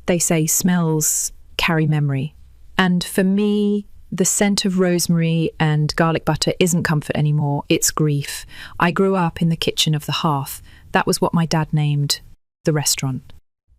They say smells carry memory. And for me, the scent of rosemary and garlic butter isn't comfort anymore, it's grief. I grew up in the kitchen of the hearth. That was what my dad named the restaurant.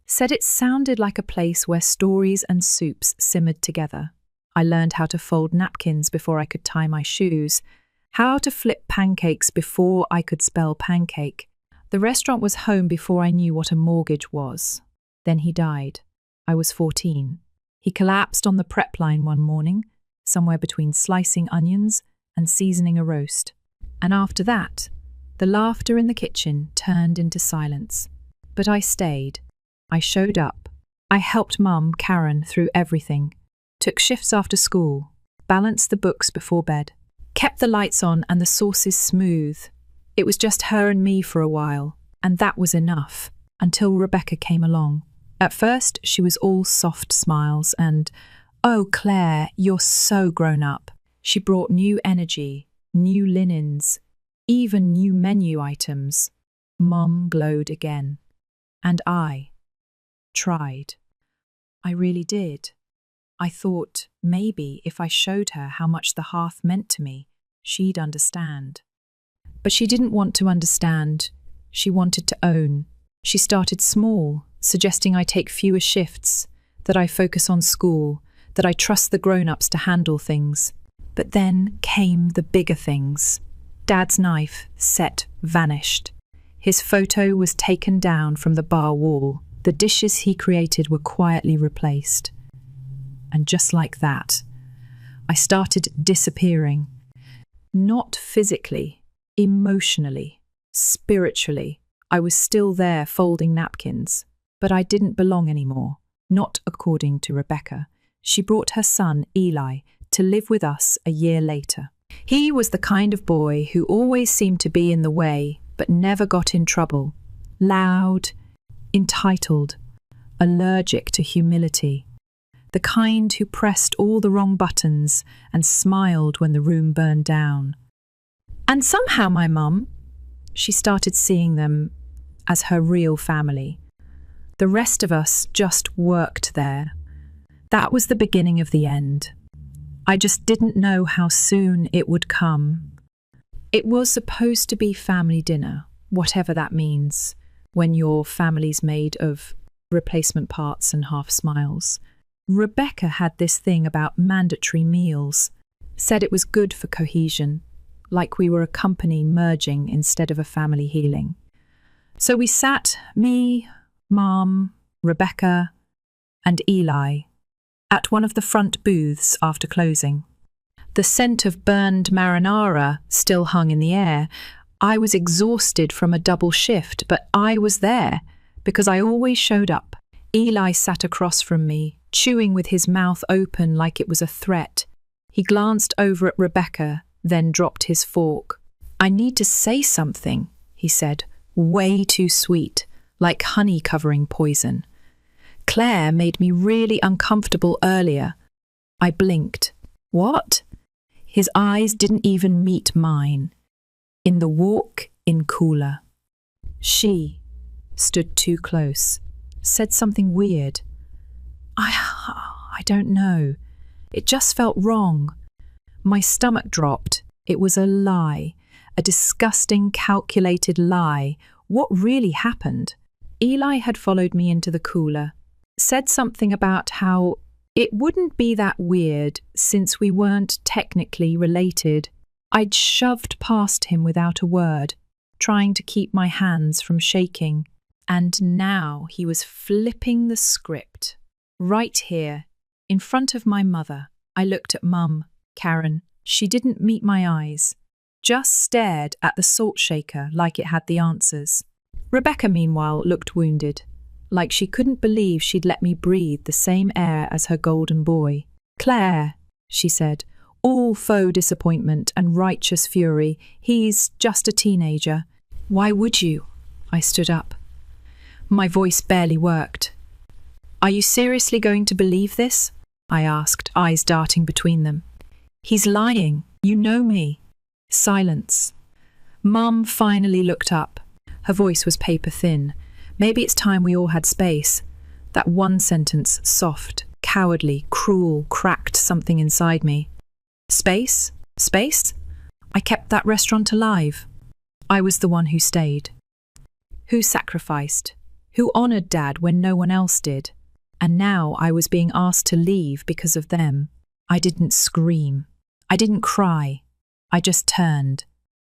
Said it sounded like a place where stories and soups simmered together. I learned how to fold napkins before I could tie my shoes, how to flip pancakes before I could spell pancake. The restaurant was home before I knew what a mortgage was. Then he died. I was 14. He collapsed on the prep line one morning, somewhere between slicing onions and seasoning a roast. And after that, the laughter in the kitchen turned into silence. But I stayed. I showed up. I helped Mum, Karen, through everything. Took shifts after school. Balanced the books before bed. Kept the lights on and the sauces smooth. It was just her and me for a while. And that was enough. Until Rebecca came along. At first, she was all soft smiles and, "Oh, Claire, you're so grown up." She brought new energy, new linens, even new menu items. Mum glowed again. And I tried. I really did. I thought maybe if I showed her how much the hearth meant to me, she'd understand. But she didn't want to understand. She wanted to own. She started small, suggesting I take fewer shifts, that I focus on school, that I trust the grown-ups to handle things. But then came the bigger things. Dad's knife set vanished. His photo was taken down from the bar wall. The dishes he created were quietly replaced. And just like that, I started disappearing. Not physically, emotionally, spiritually. I was still there folding napkins, but I didn't belong anymore, not according to Rebecca. She brought her son, Eli, to live with us a year later. He was the kind of boy who always seemed to be in the way, but never got in trouble. Loud, entitled, allergic to humility. The kind who pressed all the wrong buttons and smiled when the room burned down. And somehow my mum, she started seeing them as her real family. The rest of us just worked there. That was the beginning of the end. I just didn't know how soon it would come. It was supposed to be family dinner, whatever that means, when your family's made of replacement parts and half smiles. Rebecca had this thing about mandatory meals, said it was good for cohesion, like we were a company merging instead of a family healing. So we sat, me, Mom, Rebecca, and Eli, at one of the front booths after closing. The scent of burned marinara still hung in the air. I was exhausted from a double shift, but I was there because I always showed up. Eli sat across from me, chewing with his mouth open like it was a threat. He glanced over at Rebecca, then dropped his fork. "I need to say something," he said, way too sweet, like honey covering poison. "Claire made me really uncomfortable earlier." I blinked. "What?" His eyes didn't even meet mine. In the walk-in cooler. She stood too close, said something weird. I don't know. It just felt wrong. My stomach dropped. It was a lie, a disgusting, calculated lie. What really happened? Eli had followed me into the cooler, said something about how it wouldn't be that weird since we weren't technically related. I'd shoved past him without a word, trying to keep my hands from shaking. And now he was flipping the script. Right here, in front of my mother, I looked at Mum, Karen. She didn't meet my eyes, just stared at the salt shaker like it had the answers. Rebecca, meanwhile, looked wounded, like she couldn't believe she'd let me breathe the same air as her golden boy. "Claire," she said, all faux disappointment and righteous fury, "he's just a teenager." "Why would you?" I stood up. My voice barely worked. "Are you seriously going to believe this?" I asked, eyes darting between them. "He's lying. You know me." Silence. Mum finally looked up. Her voice was paper thin. "Maybe it's time we all had space." That one sentence, soft, cowardly, cruel, cracked something inside me. Space? Space? I kept that restaurant alive. I was the one who stayed. Who sacrificed? Who honoured Dad when no one else did? And now I was being asked to leave because of them. I didn't scream. I didn't cry. I just turned,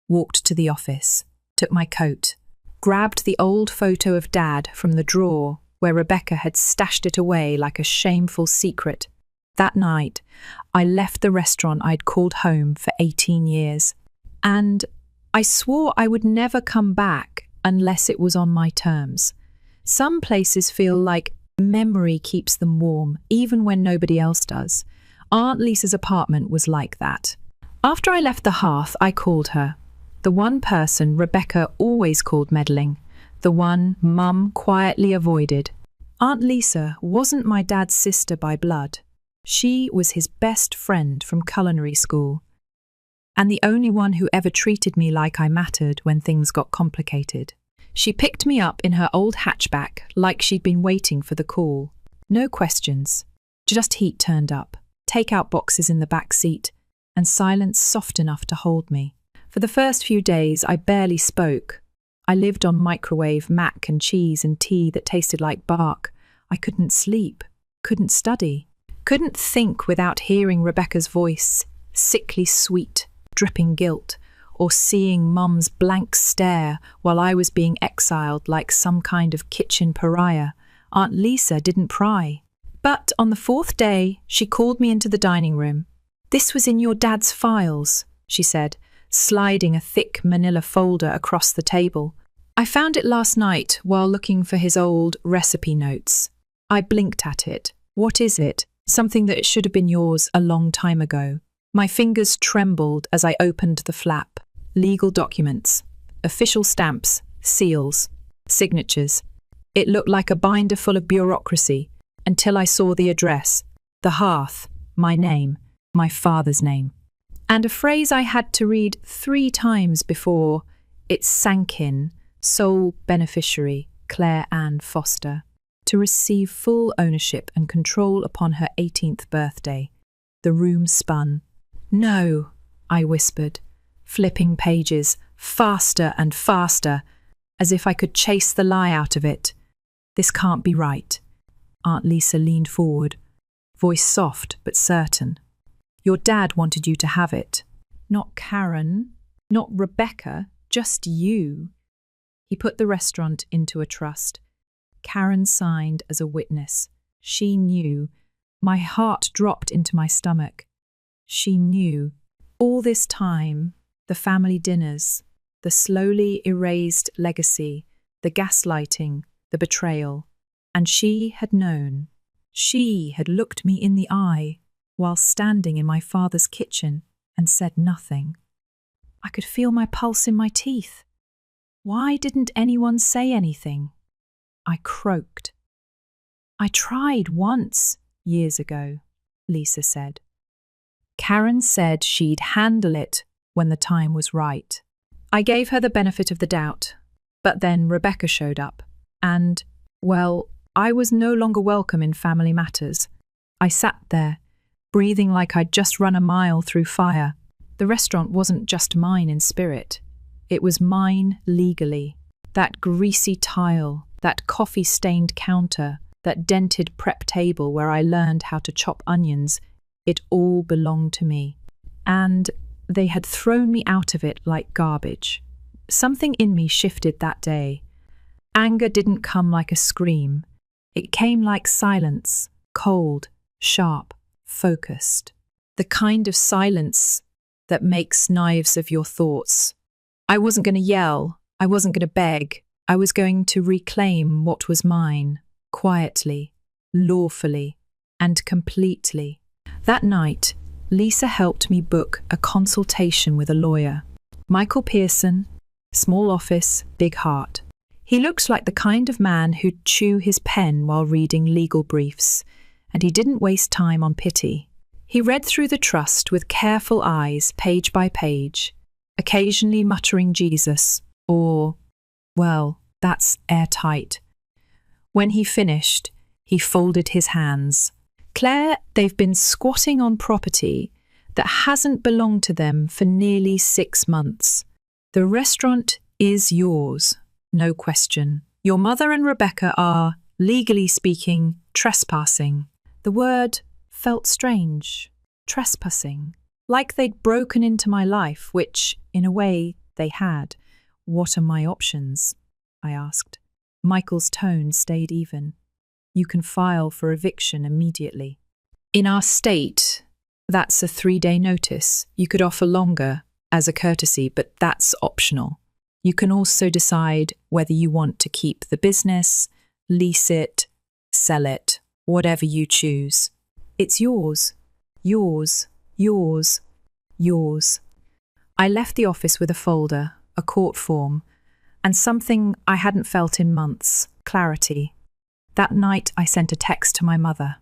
walked to the office, took my coat, grabbed the old photo of Dad from the drawer where Rebecca had stashed it away like a shameful secret. That night, I left the restaurant I'd called home for 18 years. And I swore I would never come back unless it was on my terms. Some places feel like memory keeps them warm, even when nobody else does. Aunt Lisa's apartment was like that. After I left the hearth, I called her. The one person Rebecca always called meddling. The one Mum quietly avoided. Aunt Lisa wasn't my dad's sister by blood. She was his best friend from culinary school. And the only one who ever treated me like I mattered when things got complicated. She picked me up in her old hatchback like she'd been waiting for the call. No questions. Just heat turned up, take-out boxes in the back seat, and silence soft enough to hold me. For the first few days, I barely spoke. I lived on microwave mac and cheese and tea that tasted like bark. I couldn't sleep, couldn't study, couldn't think without hearing Rebecca's voice, sickly sweet, dripping guilt, or seeing Mum's blank stare while I was being exiled like some kind of kitchen pariah. Aunt Lisa didn't pry. But on the fourth day, she called me into the dining room. "This was in your dad's files," she said, sliding a thick manila folder across the table. "I found it last night while looking for his old recipe notes." I blinked at it. "What is it?" "Something that should have been yours a long time ago." My fingers trembled as I opened the flap. Legal documents, official stamps, seals, signatures. It looked like a binder full of bureaucracy until I saw the address, the hearth, my name, my father's name, and a phrase I had to read 3 times before it sank in: sole beneficiary, Claire Ann Foster, to receive full ownership and control upon her 18th birthday. The room spun. "No," I whispered, flipping pages, faster and faster, as if I could chase the lie out of it. "This can't be right." Aunt Lisa leaned forward, voice soft but certain. "Your dad wanted you to have it. Not Karen, not Rebecca, just you." He put the restaurant into a trust. Karen signed as a witness. She knew. My heart dropped into my stomach. She knew. All this time, the family dinners, the slowly erased legacy, the gaslighting, the betrayal. And she had known. She had looked me in the eye while standing in my father's kitchen and said nothing. I could feel my pulse in my teeth. Why didn't anyone say anything? I croaked. "I tried once, years ago," Lisa said. Karen said she'd handle it when the time was right. I gave her the benefit of the doubt, but then Rebecca showed up, and, well, I was no longer welcome in family matters. I sat there, breathing like I'd just run a mile through fire. The restaurant wasn't just mine in spirit. It was mine legally. That greasy tile, that coffee-stained counter, that dented prep table where I learned how to chop onions, it all belonged to me. And they had thrown me out of it like garbage. Something in me shifted that day. Anger didn't come like a scream. It came like silence, cold, sharp, focused. The kind of silence that makes knives of your thoughts. I wasn't going to yell. I wasn't going to beg. I was going to reclaim what was mine, quietly, lawfully, and completely. That night, Lisa helped me book a consultation with a lawyer. Michael Pearson, small office, big heart. He looked like the kind of man who'd chew his pen while reading legal briefs, and he didn't waste time on pity. He read through the trust with careful eyes, page by page, occasionally muttering Jesus, or, well, that's airtight. When he finished, He folded his hands. Claire, they've been squatting on property that hasn't belonged to them for nearly 6 months. The restaurant is yours, no question. Your mother and Rebecca are, legally speaking, trespassing. The word felt strange. Trespassing. Like they'd broken into my life, which, in a way, they had. What are my options? I asked. Michael's tone stayed even. You can file for eviction immediately. In our state, that's a 3-day notice. You could offer longer as a courtesy, but that's optional. You can also decide whether you want to keep the business, lease it, sell it, whatever you choose. It's yours. Yours. Yours. Yours. I left the office with a folder, a court form, and something I hadn't felt in months, clarity. That night I sent a text to my mother.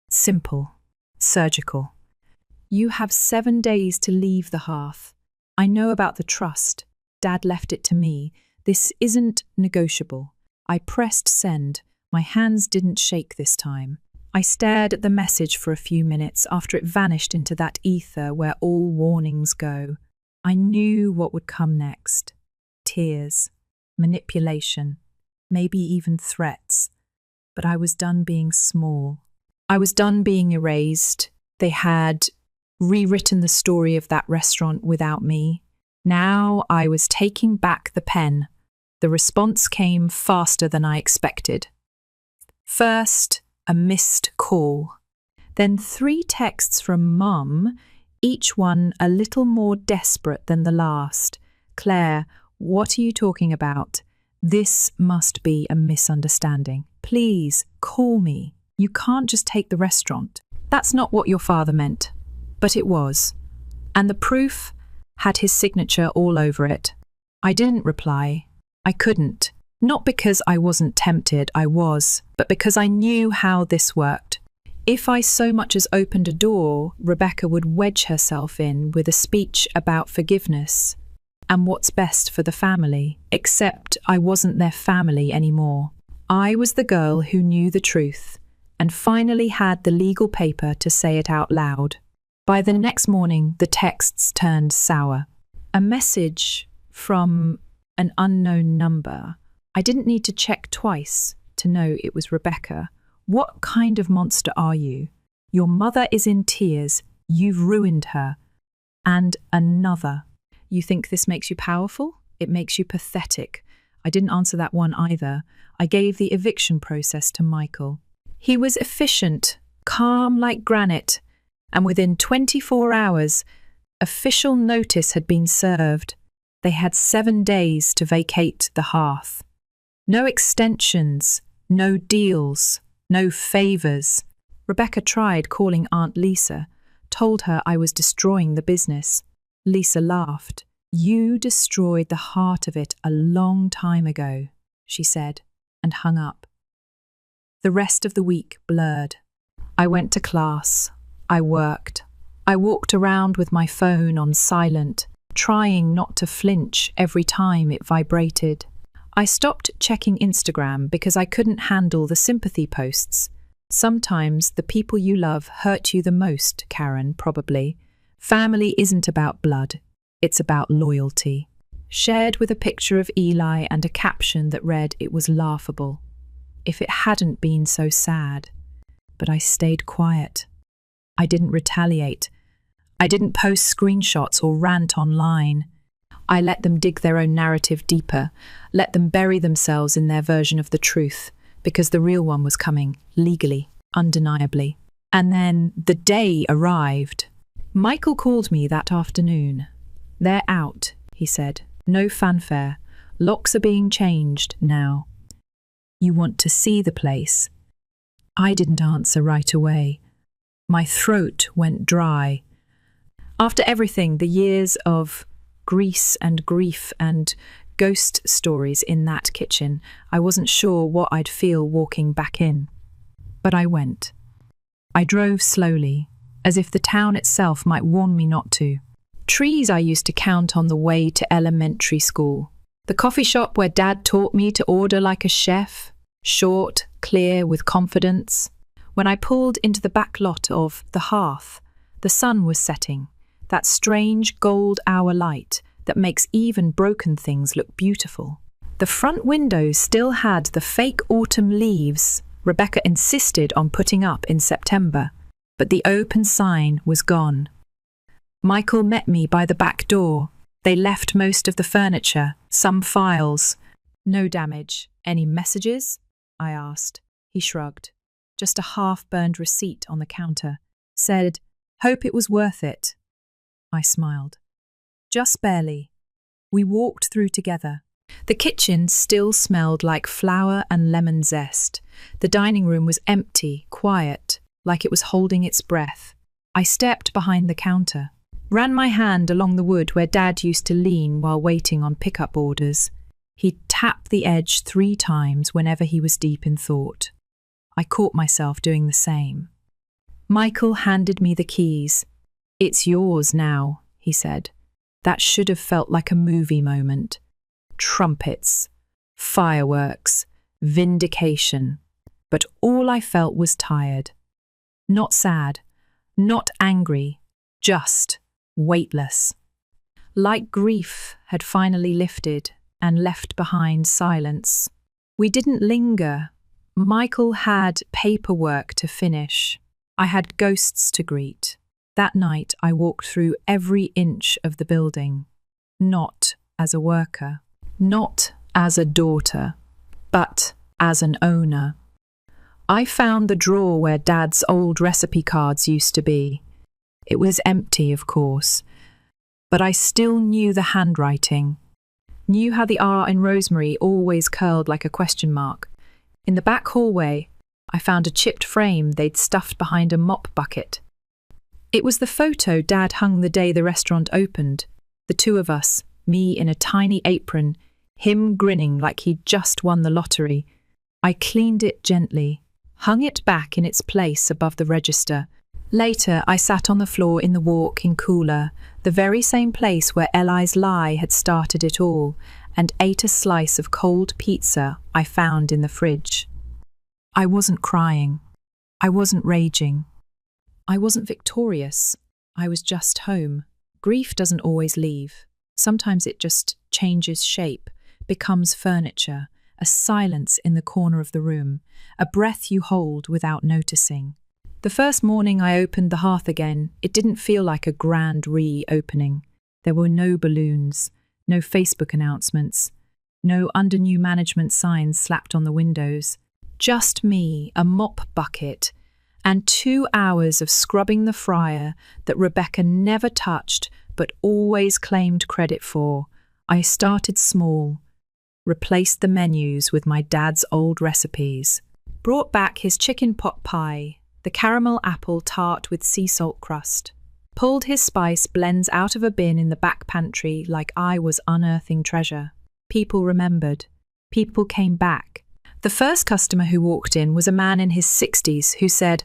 Simple. Surgical. You have 7 days to leave the hearth. I know about the trust. Dad left it to me. This isn't negotiable. I pressed send. My hands didn't shake this time. I stared at the message for a few minutes after it vanished into that ether where all warnings go. I knew what would come next. Tears. Manipulation. Maybe even threats. But I was done being small. I was done being erased. They had rewritten the story of that restaurant without me. Now I was taking back the pen. The response came faster than I expected. First, a missed call. Then 3 texts from Mum, each one a little more desperate than the last. Claire, what are you talking about? This must be a misunderstanding. Please, call me. You can't just take the restaurant. That's not what your father meant. But it was. And the proof had his signature all over it. I didn't reply. I couldn't. Not because I wasn't tempted, I was, but because I knew how this worked. If I so much as opened a door, Rebecca would wedge herself in with a speech about forgiveness and what's best for the family, except I wasn't their family anymore. I was the girl who knew the truth and finally had the legal paper to say it out loud. By the next morning, the texts turned sour. A message from an unknown number. I didn't need to check twice to know it was Rebecca. What kind of monster are you? Your mother is in tears. You've ruined her. And another. You think this makes you powerful? It makes you pathetic. I didn't answer that one either. I gave the eviction process to Michael. He was efficient, calm like granite, and within 24 hours, official notice had been served. They had 7 days to vacate the hearth. No extensions, no deals, no favours. Rebecca tried calling Aunt Lisa, told her I was destroying the business. Lisa laughed. You destroyed the heart of it a long time ago, she said, and hung up. The rest of the week blurred. I went to class. I worked. I walked around with my phone on silent, trying not to flinch every time it vibrated. I stopped checking Instagram because I couldn't handle the sympathy posts. Sometimes the people you love hurt you the most, Karen, probably. Family isn't about blood. It's about loyalty. Shared with a picture of Eli and a caption that read it was laughable. If it hadn't been so sad. But I stayed quiet. I didn't retaliate. I didn't post screenshots or rant online. I let them dig their own narrative deeper, let them bury themselves in their version of the truth, because the real one was coming, legally, undeniably. And then the day arrived. Michael called me that afternoon. They're out, he said. No fanfare. Locks are being changed now. You want to see the place? I didn't answer right away. My throat went dry. After everything, the years of grease and grief and ghost stories in that kitchen, I wasn't sure what I'd feel walking back in. But I went. I drove slowly, as if the town itself might warn me not to. Trees I used to count on the way to elementary school. The coffee shop where Dad taught me to order like a chef. short, clear, with confidence. When I pulled into the back lot of the Hearth, the sun was setting, that strange gold hour light that makes even broken things look beautiful. The front windows still had the fake autumn leaves Rebecca insisted on putting up in September, but the open sign was gone. Michael met me by the back door. They left most of the furniture, some files. No damage. Any messages? I asked. He shrugged. Just a half-burned receipt on the counter. Said, "Hope it was worth it." I smiled. Just barely. We walked through together. The kitchen still smelled like flour and lemon zest. The dining room was empty, quiet, like it was holding its breath. I stepped behind the counter, ran my hand along the wood where Dad used to lean while waiting on pickup orders. He'd tap the edge 3 times whenever he was deep in thought. I caught myself doing the same. Michael handed me the keys. "It's yours now," he said. That should have felt like a movie moment. Trumpets, fireworks, vindication. But all I felt was tired. Not sad, not angry, just weightless. Like grief had finally lifted and left behind silence. We didn't linger. Michael had paperwork to finish. I had ghosts to greet. That night I walked through every inch of the building, not as a worker, not as a daughter, but as an owner. I found the drawer where Dad's old recipe cards used to be. It was empty, of course, but I still knew the handwriting, knew how the R in Rosemary always curled like a question mark. In the back hallway, I found a chipped frame they'd stuffed behind a mop bucket. It was the photo Dad hung the day the restaurant opened. The 2 of us, me in a tiny apron, him grinning like he'd just won the lottery. I cleaned it gently, hung it back in its place above the register. Later, I sat on the floor in the walk-in cooler, the very same place where Eli's lie had started it all, and ate a slice of cold pizza I found in the fridge. I wasn't crying. I wasn't raging. I wasn't victorious. I was just home. Grief doesn't always leave. Sometimes it just changes shape, becomes furniture, a silence in the corner of the room, a breath you hold without noticing. The first morning I opened the Hearth again, it didn't feel like a grand reopening. There were no balloons, no Facebook announcements, no under new management signs slapped on the windows. Just me, a mop bucket, and 2 hours of scrubbing the fryer that Rebecca never touched but always claimed credit for. I started small, replaced the menus with my dad's old recipes, brought back his chicken pot pie, the caramel apple tart with sea salt crust, pulled his spice blends out of a bin in the back pantry like I was unearthing treasure. People remembered. People came back. The first customer who walked in was a man in his 60s who said,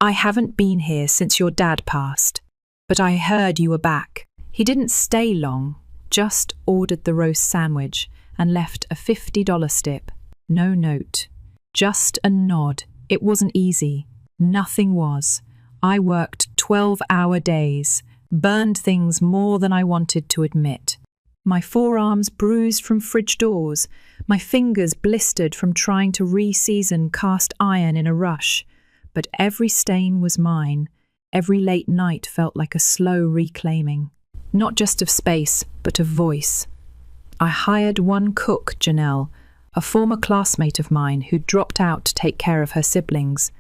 "I haven't been here since your dad passed, but I heard you were back." He didn't stay long, just ordered the roast sandwich and left a $50 tip. No note, just a nod. It wasn't easy. Nothing was. I worked 12-hour days, burned things more than I wanted to admit. My forearms bruised from fridge doors, my fingers blistered from trying to re-season cast iron in a rush. But every stain was mine. Every late night felt like a slow reclaiming, not just of space, but of voice. I hired one cook, Janelle, a former classmate of mine who dropped out to take care of her siblings.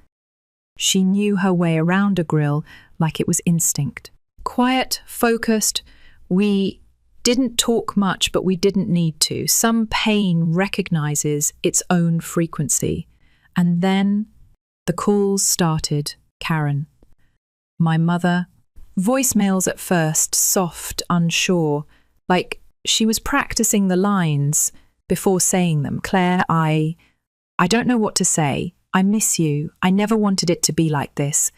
She knew her way around a grill like it was instinct. Quiet, focused. We didn't talk much, but we didn't need to. Some pain recognizes its own frequency. And then the calls started. Karen. My mother. Voicemails at first, soft, unsure, like she was practicing the lines before saying them. "Claire, I don't know what to say. I miss you. I never wanted it to be like this.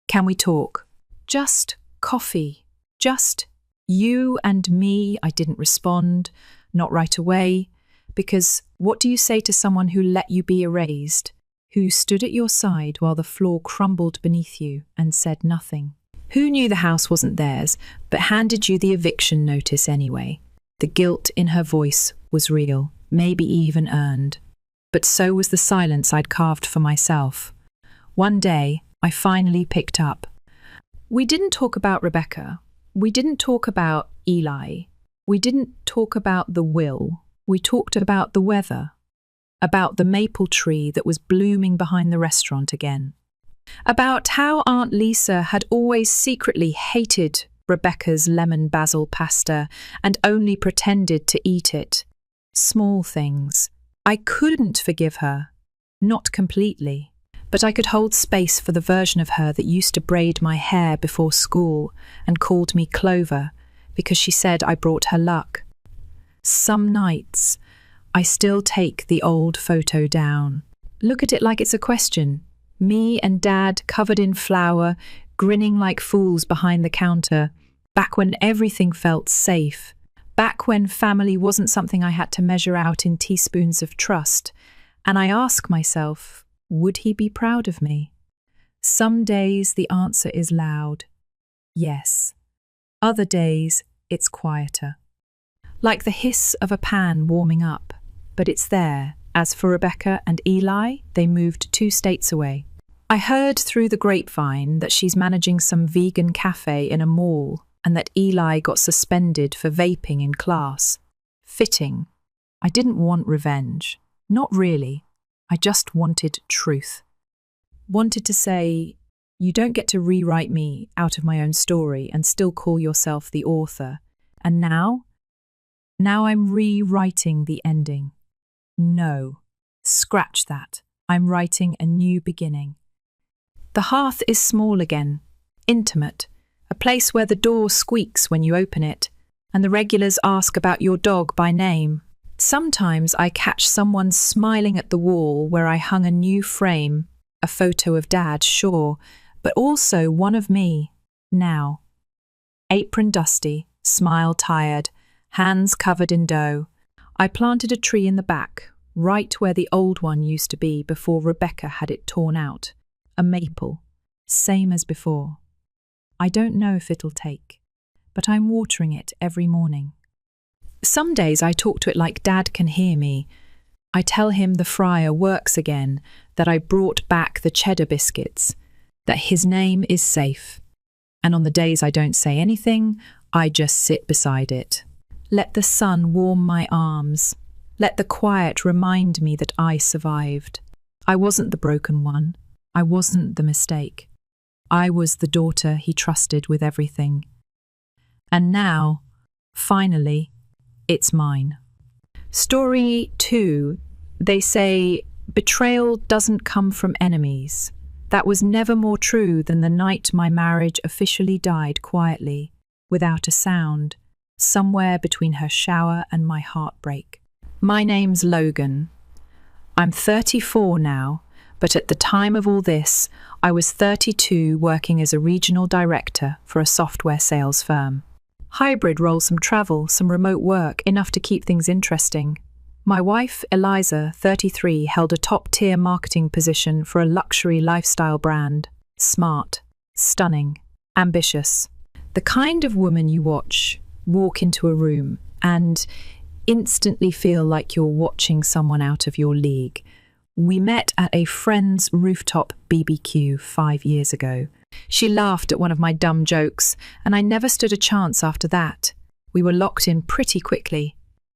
Can we talk? Just coffee. Just you and me." I didn't respond, not right away. Because what do you say to someone who let you be erased, who stood at your side while the floor crumbled beneath you and said nothing? Who knew the house wasn't theirs, but handed you the eviction notice anyway? The guilt in her voice was real, maybe even earned. But so was the silence I'd carved for myself. One day, I finally picked up. We didn't talk about Rebecca. We didn't talk about Eli. We didn't talk about the will. We talked about the weather, about the maple tree that was blooming behind the restaurant again, about how Aunt Lisa had always secretly hated Rebecca's lemon basil pasta and only pretended to eat it. Small things. I couldn't forgive her. Not completely. But I could hold space for the version of her that used to braid my hair before school and called me Clover because she said I brought her luck. Some nights, I still take the old photo down. Look at it like it's a question. Me and Dad covered in flour, grinning like fools behind the counter, back when everything felt safe, back when family wasn't something I had to measure out in teaspoons of trust. And I ask myself, would he be proud of me? Some days the answer is loud. Yes. Other days it's quieter. Like the hiss of a pan warming up, but it's there. As for Rebecca and Eli, they moved 2 states away. I heard through the grapevine that she's managing some vegan cafe in a mall and that Eli got suspended for vaping in class. Fitting. I didn't want revenge. Not really. I just wanted truth. Wanted to say, you don't get to rewrite me out of my own story and still call yourself the author. And now I'm rewriting the ending. No, scratch that. I'm writing a new beginning. The hearth is small again, intimate, a place where the door squeaks when you open it, and the regulars ask about your dog by name. Sometimes I catch someone smiling at the wall where I hung a new frame, a photo of Dad, sure, but also one of me, now. Apron dusty, smile tired, hands covered in dough. I planted a tree in the back, right where the old one used to be before Rebecca had it torn out. A maple, same as before. I don't know if it'll take, but I'm watering it every morning. Some days I talk to it like Dad can hear me. I tell him the fryer works again, that I brought back the cheddar biscuits, that his name is safe. And on the days I don't say anything, I just sit beside it. Let the sun warm my arms. Let the quiet remind me that I survived. I wasn't the broken one. I wasn't the mistake. I was the daughter he trusted with everything. And now, finally, it's mine. Story 2. They say, betrayal doesn't come from enemies. That was never more true than the night my marriage officially died quietly, without a sound, somewhere between her shower and my heartbreak. My name's Logan. I'm 34 now, but at the time of all this, I was 32 working as a regional director for a software sales firm. Hybrid role, some travel, some remote work, enough to keep things interesting. My wife, Eliza, 33, held a top-tier marketing position for a luxury lifestyle brand. Smart, stunning, ambitious. The kind of woman you walk into a room and instantly feel like you're watching someone out of your league. We met at a friend's rooftop BBQ 5 years ago. She laughed at one of my dumb jokes, and I never stood a chance after that. We were locked in pretty quickly.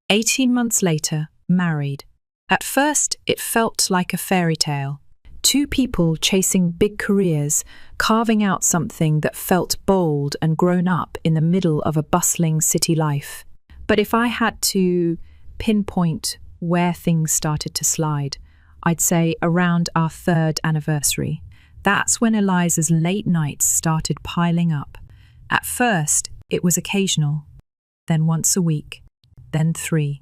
18 months later, married. At first, it felt like a fairy tale. 2 people chasing big careers, carving out something that felt bold and grown up in the middle of a bustling city life. But if I had to pinpoint where things started to slide, I'd say around our 3rd anniversary. That's when Eliza's late nights started piling up. At first, it was occasional, then once a week, then 3.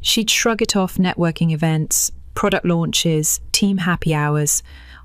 She'd shrug it off networking events, product launches, team happy hours.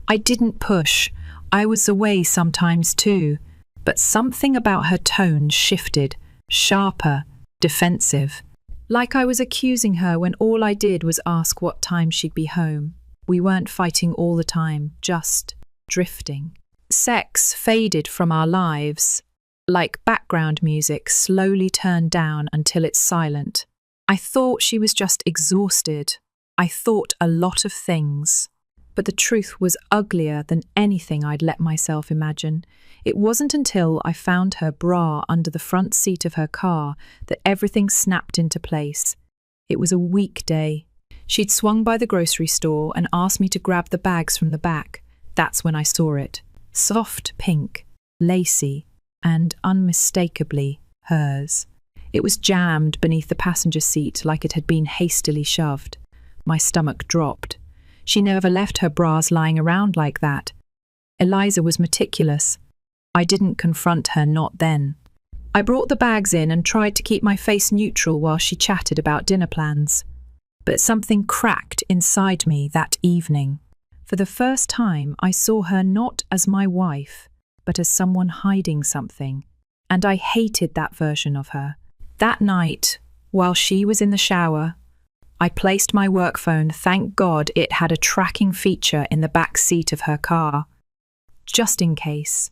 I didn't push. I was away sometimes too, but something about her tone shifted, sharper, defensive. Like I was accusing her when all I did was ask what time she'd be home. We weren't fighting all the time, just drifting. Sex faded from our lives, like background music slowly turned down until it's silent. I thought she was just exhausted. I thought a lot of things. But the truth was uglier than anything I'd let myself imagine. It wasn't until I found her bra under the front seat of her car that everything snapped into place. It was a weekday. She'd swung by the grocery store and asked me to grab the bags from the back. That's when I saw it. Soft pink, lacy, and unmistakably hers. It was jammed beneath the passenger seat like it had been hastily shoved. My stomach dropped. She never left her bras lying around like that. Eliza was meticulous. I didn't confront her, not then. I brought the bags in and tried to keep my face neutral while she chatted about dinner plans. But something cracked inside me that evening. For the first time, I saw her not as my wife, but as someone hiding something. And I hated that version of her. That night, while she was in the shower, I placed my work phone, thank God it had a tracking feature in the back seat of her car, just in case.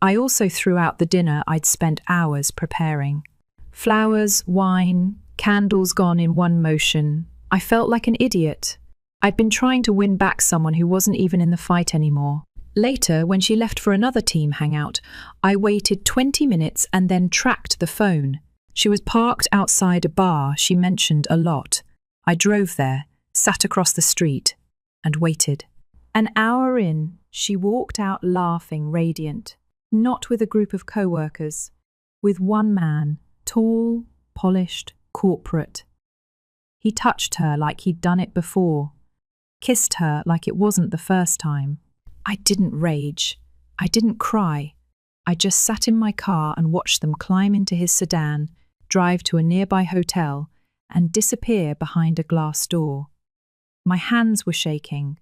I also threw out the dinner I'd spent hours preparing. Flowers, wine, candles gone in one motion. I felt like an idiot. I'd been trying to win back someone who wasn't even in the fight anymore. Later, when she left for another team hangout, I waited 20 minutes and then tracked the phone. She was parked outside a bar she mentioned a lot. I drove there, sat across the street, and waited. An hour in, she walked out laughing, radiant. Not with a group of co-workers. With one man, tall, polished, corporate. He touched her like he'd done it before. Kissed her like it wasn't the first time. I didn't rage. I didn't cry. I just sat in my car and watched them climb into his sedan, drive to a nearby hotel, and disappear behind a glass door. My hands were shaking,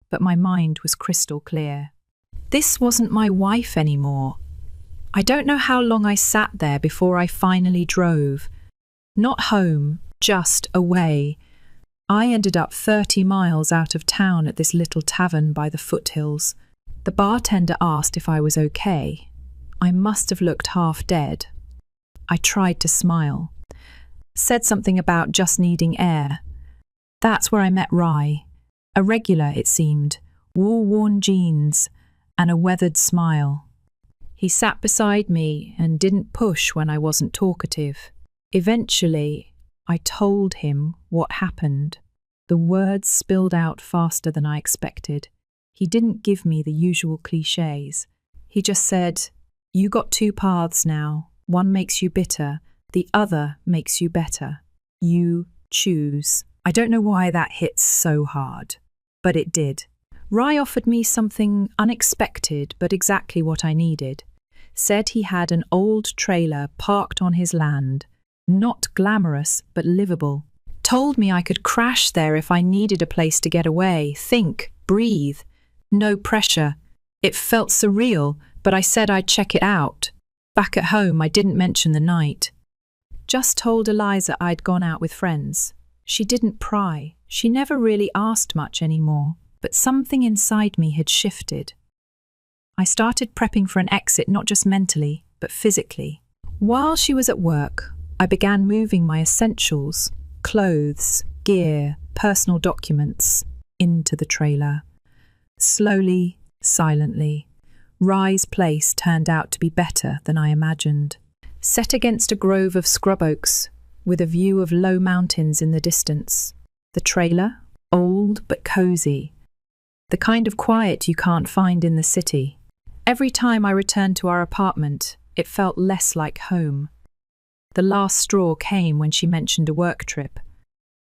but my mind was crystal clear. This wasn't my wife anymore. I don't know how long I sat there before I finally drove. Not home, just away. I ended up 30 miles out of town at this little tavern by the foothills. The bartender asked if I was okay. I must have looked half dead. I tried to smile. Said something about just needing air. That's where I met Rye. A regular, it seemed. War-worn jeans and a weathered smile. He sat beside me and didn't push when I wasn't talkative. Eventually, I told him what happened. The words spilled out faster than I expected. He didn't give me the usual cliches. He just said, "You got two paths now. One makes you bitter. The other makes you better. You choose." I don't know why that hits so hard, but it did. Rye offered me something unexpected, but exactly what I needed. Said he had an old trailer parked on his land. Not glamorous, but livable. Told me I could crash there if I needed a place to get away, think, breathe. No pressure. It felt surreal, but I said I'd check it out. Back at home, I didn't mention the night. Just told Eliza I'd gone out with friends. She didn't pry. She never really asked much anymore, but something inside me had shifted. I started prepping for an exit, not just mentally, but physically. While she was at work, I began moving my essentials, clothes, gear, personal documents, into the trailer. Slowly, silently, Rye's place turned out to be better than I imagined. Set against a grove of scrub oaks, with a view of low mountains in the distance. The trailer, old but cozy. The kind of quiet you can't find in the city. Every time I returned to our apartment, it felt less like home. The last straw came when she mentioned a work trip.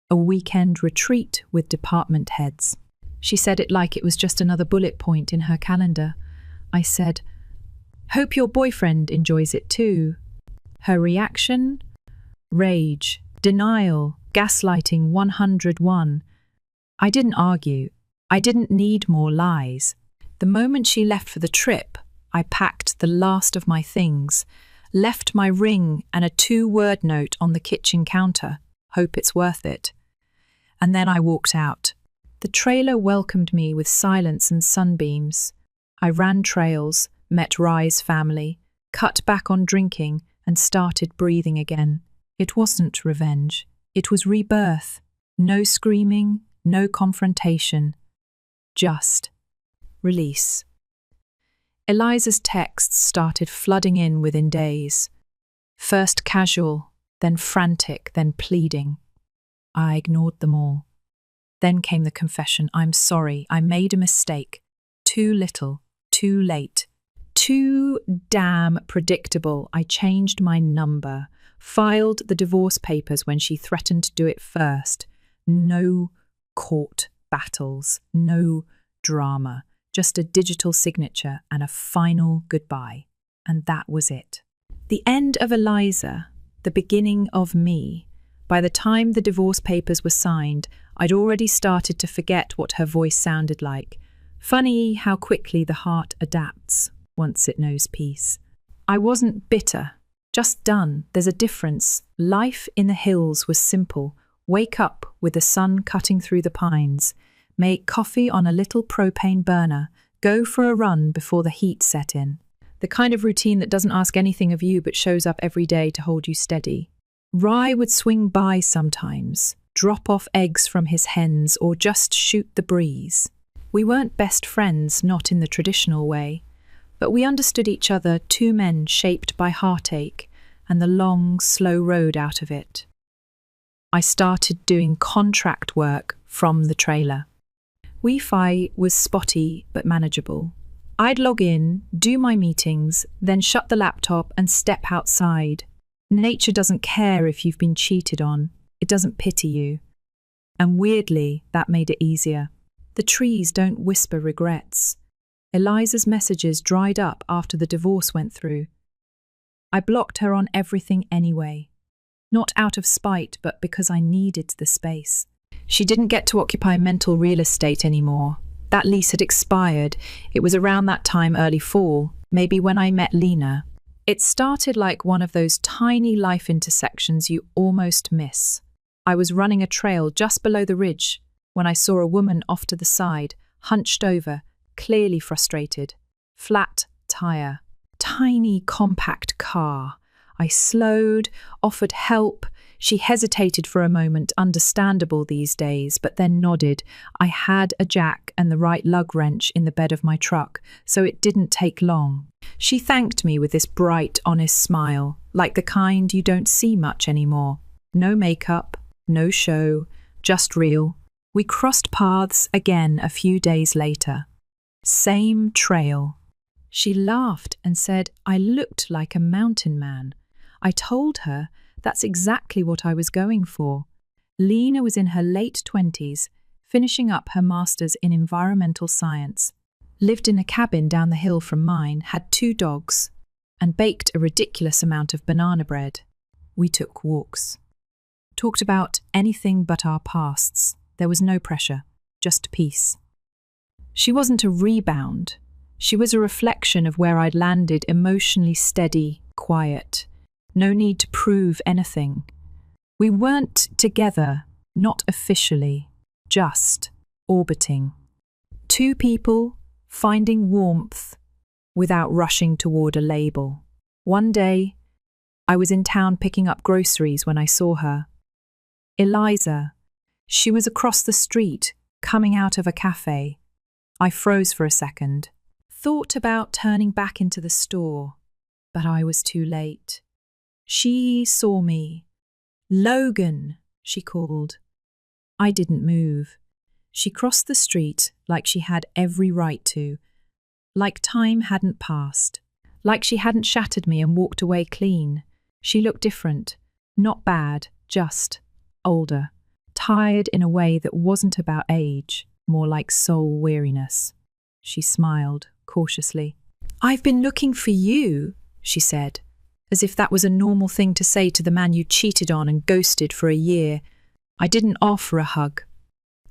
A weekend retreat with department heads. She said it like it was just another bullet point in her calendar. I said, "Hope your boyfriend enjoys it too." Her reaction? Rage, denial, gaslighting 101. I didn't argue. I didn't need more lies. The moment she left for the trip, I packed the last of my things, left my ring and a 2-word note on the kitchen counter, hope it's worth it. And then I walked out. The trailer welcomed me with silence and sunbeams. I ran trails, met Rye's family, cut back on drinking, and started breathing again. It wasn't revenge. It was rebirth. No screaming, no confrontation. Just release. Eliza's texts started flooding in within days. First casual, then frantic, then pleading. I ignored them all. Then came the confession. I'm sorry, I made a mistake. Too little, too late. Too damn predictable. I changed my number. Filed the divorce papers when she threatened to do it first. No court battles, no drama. Just a digital signature and a final goodbye. And that was it. The end of Eliza, the beginning of me. By the time the divorce papers were signed, I'd already started to forget what her voice sounded like. Funny how quickly the heart adapts once it knows peace. I wasn't bitter, just done. There's a difference. Life in the hills was simple. Wake up with the sun cutting through the pines. Make coffee on a little propane burner. Go for a run before the heat set in. The kind of routine that doesn't ask anything of you but shows up every day to hold you steady. Rye would swing by sometimes, drop off eggs from his hens or just shoot the breeze. We weren't best friends, not in the traditional way, but we understood each other, two men shaped by heartache and the long, slow road out of it. I started doing contract work from the trailer. Wi-Fi was spotty but manageable. I'd log in, do my meetings, then shut the laptop and step outside. Nature doesn't care if you've been cheated on. It doesn't pity you. And weirdly, that made it easier. The trees don't whisper regrets. Eliza's messages dried up after the divorce went through. I blocked her on everything anyway. Not out of spite, but because I needed the space. She didn't get to occupy mental real estate anymore. That lease had expired. It was around that time, early fall, maybe when I met Lena. It started like one of those tiny life intersections you almost miss. I was running a trail just below the ridge when I saw a woman off to the side, hunched over, clearly frustrated. Flat tire. Tiny compact car. I slowed, offered help. She hesitated for a moment, understandable these days, but then nodded. I had a jack and the right lug wrench in the bed of my truck, so it didn't take long. She thanked me with this bright, honest smile, like the kind you don't see much anymore. No makeup, no show, just real. We crossed paths again a few days later. Same trail. She laughed and said I looked like a mountain man. I told her that's exactly what I was going for. Lena was in her late 20s, finishing up her master's in environmental science, lived in a cabin down the hill from mine, had 2 dogs, and baked a ridiculous amount of banana bread. We took walks. Talked about anything but our pasts. There was no pressure, just peace. She wasn't a rebound. She was a reflection of where I'd landed, emotionally steady, quiet. No need to prove anything. We weren't together, not officially, just orbiting. 2 people finding warmth without rushing toward a label. One day, I was in town picking up groceries when I saw her. Eliza. She was across the street, coming out of a cafe. I froze for a second. Thought about turning back into the store, but I was too late. She saw me. Logan, she called. I didn't move. She crossed the street like she had every right to, like time hadn't passed, like she hadn't shattered me and walked away clean. She looked different, not bad, just older, tired in a way that wasn't about age, more like soul weariness. She smiled cautiously. I've been looking for you, she said, as if that was a normal thing to say to the man you cheated on and ghosted for a year. I didn't offer a hug,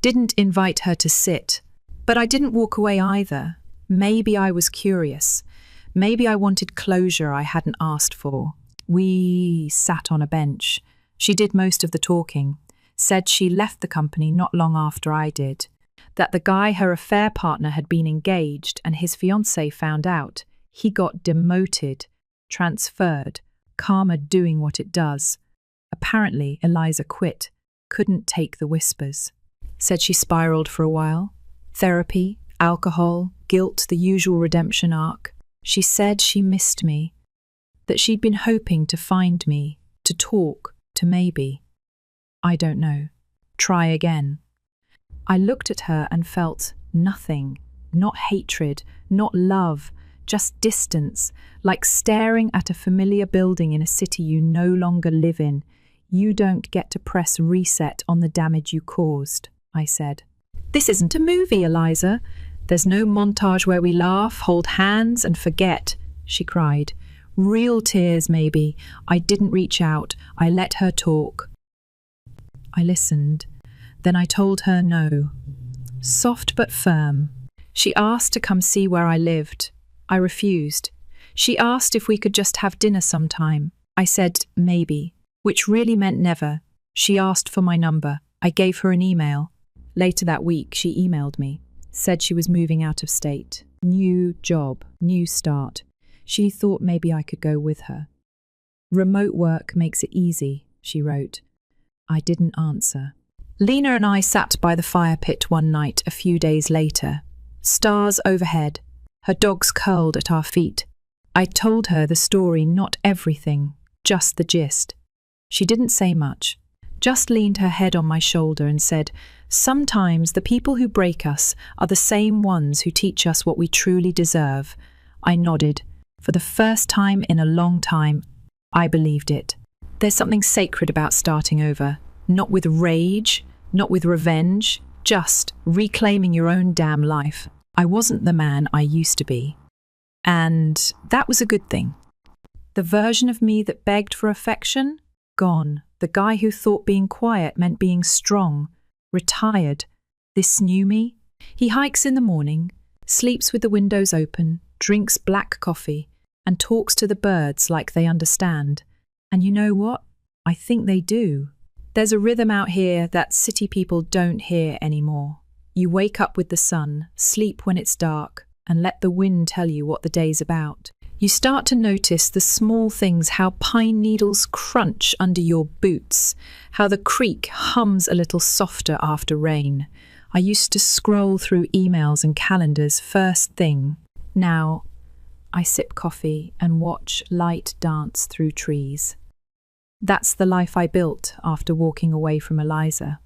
didn't invite her to sit, but I didn't walk away either. Maybe I was curious. Maybe I wanted closure I hadn't asked for. We sat on a bench, She did most of the talking, said she left the company not long after I did, that the guy, her affair partner, had been engaged and his fiancée found out. He got demoted, transferred, karma doing what it does. Apparently, Eliza quit, couldn't take the whispers. Said she spiraled for a while. Therapy, alcohol, guilt, the usual redemption arc. She said she missed me, that she'd been hoping to find me, to talk, to maybe. I don't know. Try again. I looked at her and felt nothing, not hatred, not love, just distance, like staring at a familiar building in a city you no longer live in. You don't get to press reset on the damage you caused, I said. This isn't a movie, Eliza. There's no montage where we laugh, hold hands and forget, she cried. Real tears, maybe. I didn't reach out. I let her talk. I listened. Then I told her no. Soft but firm. She asked to come see where I lived. I refused. She asked if we could just have dinner sometime. I said maybe, which really meant never. She asked for my number. I gave her an email. Later that week, she emailed me. Said she was moving out of state. New job, new start. She thought maybe I could go with her. Remote work makes it easy, she wrote. I didn't answer. Lena and I sat by the fire pit one night a few days later. Stars overhead. Her dogs curled at our feet. I told her the story, not everything, just the gist. She didn't say much, just leaned her head on my shoulder and said, sometimes the people who break us are the same ones who teach us what we truly deserve. I nodded. For the first time in a long time, I believed it. There's something sacred about starting over, not with rage, not with revenge, just reclaiming your own damn life. I wasn't the man I used to be. And that was a good thing. The version of me that begged for affection? Gone. The guy who thought being quiet meant being strong. Retired. This new me? He hikes in the morning, sleeps with the windows open, drinks black coffee, and talks to the birds like they understand. And you know what? I think they do. There's a rhythm out here that city people don't hear anymore. You wake up with the sun, sleep when it's dark, and let the wind tell you what the day's about. You start to notice the small things, how pine needles crunch under your boots, how the creek hums a little softer after rain. I used to scroll through emails and calendars first thing. Now, I sip coffee and watch light dance through trees. That's the life I built after walking away from Eliza.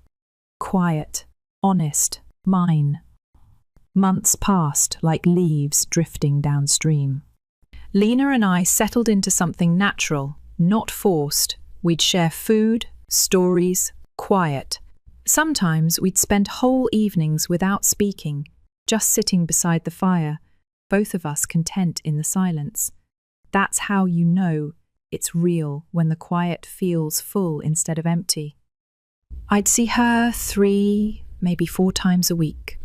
Quiet, honest, mine. Months passed like leaves drifting downstream. Lena and I settled into something natural, not forced. We'd share food, stories, quiet. Sometimes we'd spend whole evenings without speaking, just sitting beside the fire, both of us content in the silence. That's how you know it's real, when the quiet feels full instead of empty. I'd see her 3, maybe 4 times a week.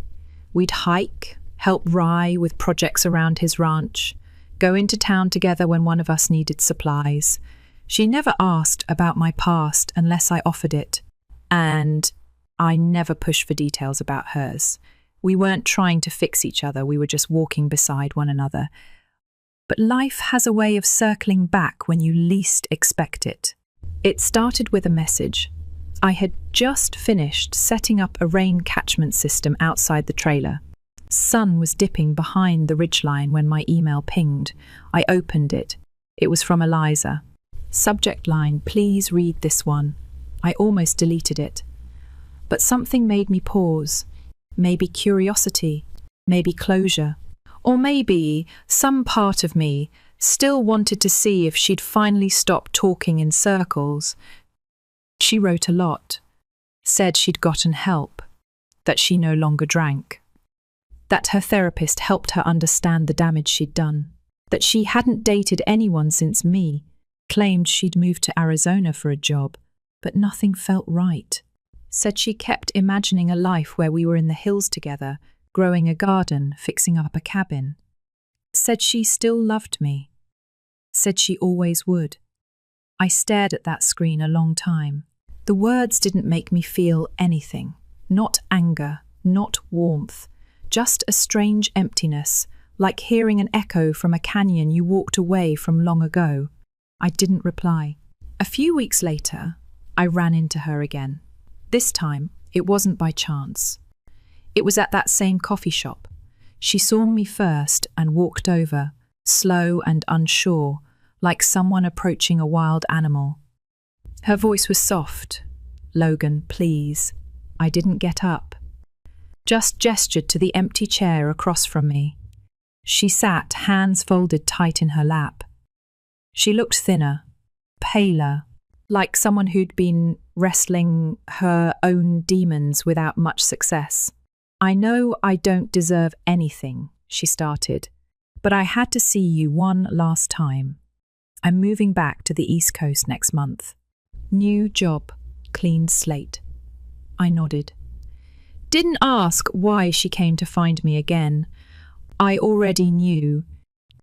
We'd hike, help Rye with projects around his ranch, go into town together when one of us needed supplies. She never asked about my past unless I offered it, and I never pushed for details about hers. We weren't trying to fix each other, we were just walking beside one another. But life has a way of circling back when you least expect it. It started with a message. I had just finished setting up a rain catchment system outside the trailer. Sun was dipping behind the ridgeline when my email pinged. I opened it. It was from Eliza. Subject line, please read this one. I almost deleted it. But something made me pause. Maybe curiosity, maybe closure. Or maybe some part of me still wanted to see if she'd finally stopped talking in circles. She wrote a lot, said she'd gotten help, that she no longer drank, that her therapist helped her understand the damage she'd done, that she hadn't dated anyone since me, claimed she'd moved to Arizona for a job, but nothing felt right. Said she kept imagining a life where we were in the hills together, growing a garden, fixing up a cabin. Said she still loved me. Said she always would. I stared at that screen a long time. The words didn't make me feel anything. Not anger, not warmth, just a strange emptiness, like hearing an echo from a canyon you walked away from long ago. I didn't reply. A few weeks later, I ran into her again. This time, it wasn't by chance. It was at that same coffee shop. She saw me first and walked over, slow and unsure, like someone approaching a wild animal. Her voice was soft. "Logan, please." I didn't get up. Just gestured to the empty chair across from me. She sat, hands folded tight in her lap. She looked thinner, paler, like someone who'd been wrestling her own demons without much success. "I know I don't deserve anything," she started, "but I had to see you one last time. I'm moving back to the East Coast next month. New job, clean slate." I nodded. Didn't ask why she came to find me again. I already knew.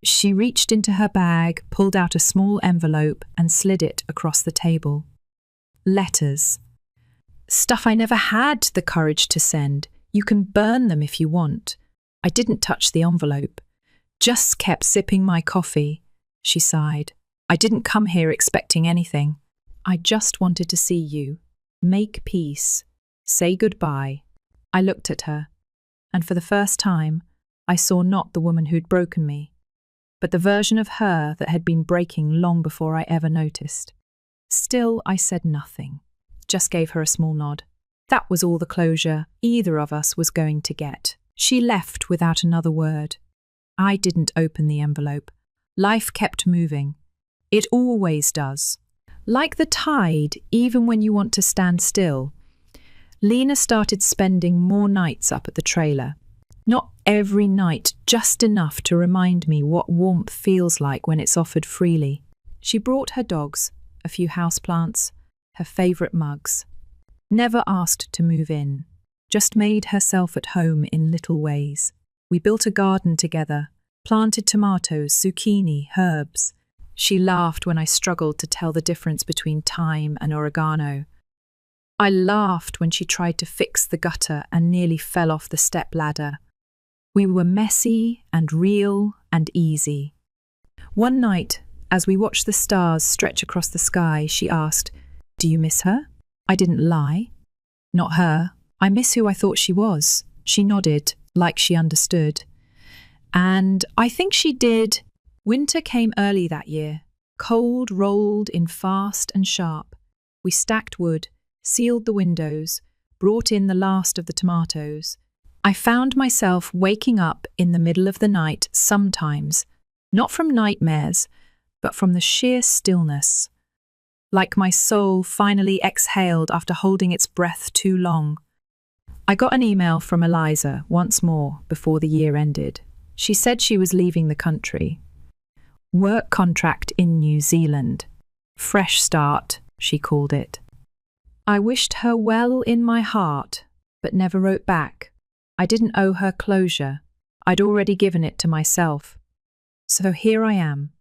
She reached into her bag, pulled out a small envelope and slid it across the table. Letters. Stuff I never had the courage to send. You can burn them if you want. I didn't touch the envelope. Just kept sipping my coffee. She sighed. "I didn't come here expecting anything. I just wanted to see you. Make peace. Say goodbye." I looked at her, and for the first time, I saw not the woman who'd broken me, but the version of her that had been breaking long before I ever noticed. Still, I said nothing, just gave her a small nod. That was all the closure either of us was going to get. She left without another word. I didn't open the envelope. Life kept moving. It always does. Like the tide, even when you want to stand still. Lena started spending more nights up at the trailer. Not every night, just enough to remind me what warmth feels like when it's offered freely. She brought her dogs, a few houseplants, her favourite mugs. Never asked to move in, just made herself at home in little ways. We built a garden together, planted tomatoes, zucchini, herbs. She laughed when I struggled to tell the difference between thyme and oregano. I laughed when she tried to fix the gutter and nearly fell off the step ladder. We were messy and real and easy. One night, as we watched the stars stretch across the sky, she asked, "Do you miss her?" I didn't lie. "Not her. I miss who I thought she was." She nodded, like she understood. And I think she did. Winter came early that year. Cold rolled in fast and sharp. We stacked wood, sealed the windows, brought in the last of the tomatoes. I found myself waking up in the middle of the night sometimes, not from nightmares, but from the sheer stillness. Like my soul finally exhaled after holding its breath too long. I got an email from Eliza once more before the year ended. She said she was leaving the country. Work contract in New Zealand. Fresh start, she called it. I wished her well in my heart, but never wrote back. I didn't owe her closure. I'd already given it to myself. So here I am,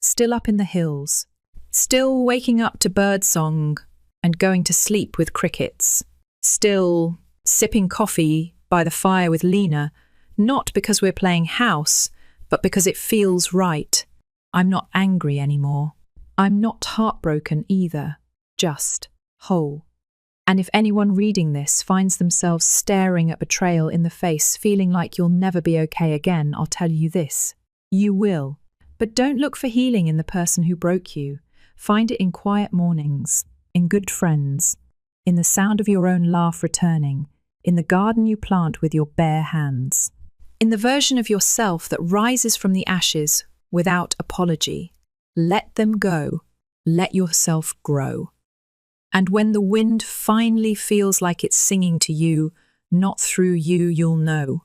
still up in the hills, still waking up to birdsong and going to sleep with crickets, still sipping coffee by the fire with Lena, not because we're playing house, but because it feels right. I'm not angry anymore. I'm not heartbroken either, just whole. And if anyone reading this finds themselves staring at betrayal in the face, feeling like you'll never be okay again, I'll tell you this. You will. But don't look for healing in the person who broke you. Find it in quiet mornings, in good friends, in the sound of your own laugh returning, in the garden you plant with your bare hands, in the version of yourself that rises from the ashes without apology. Let them go. Let yourself grow. And when the wind finally feels like it's singing to you, not through you, you'll know.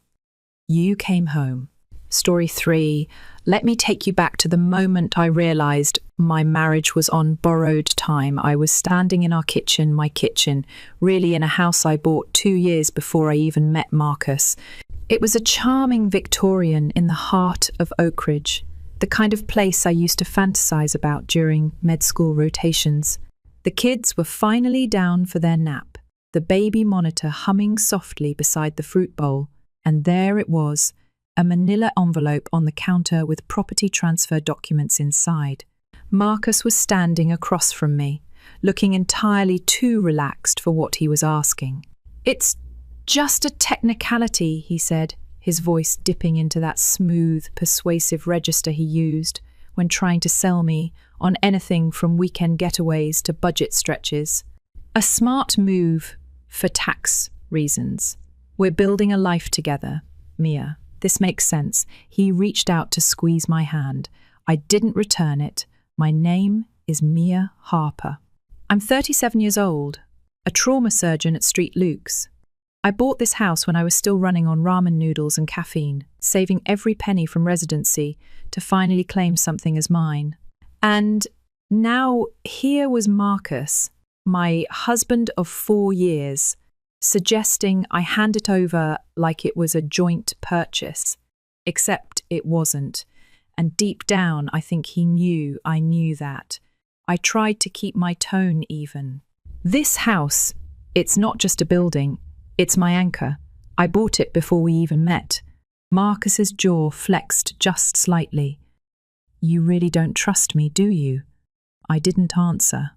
You came home. Story 3. Let me take you back to the moment I realized my marriage was on borrowed time. I was standing in our kitchen, my kitchen, really in a house I bought 2 years before I even met Marcus. It was a charming Victorian in the heart of Oak Ridge. the kind of place I used to fantasize about during med school rotations. The kids were finally down for their nap, the baby monitor humming softly beside the fruit bowl, and there it was, a manila envelope on the counter with property transfer documents inside. Marcus was standing across from me, looking entirely too relaxed for what he was asking. "It's just a technicality," he said, his voice dipping into that smooth, persuasive register he used when trying to sell me on anything from weekend getaways to budget stretches. "A smart move for tax reasons. We're building a life together, Mia. This makes sense." He reached out to squeeze my hand. I didn't return it. "My name is Mia Harper. I'm 37 years old, a trauma surgeon at Street Luke's. I bought this house when I was still running on ramen noodles and caffeine, saving every penny from residency to finally claim something as mine. And now here was Marcus, my husband of 4 years, suggesting I hand it over like it was a joint purchase. Except it wasn't. And deep down, I think he knew I knew that. I tried to keep my tone even. "This house, it's not just a building. It's my anchor. I bought it before we even met." Marcus's jaw flexed just slightly. "You really don't trust me, do you?" I didn't answer.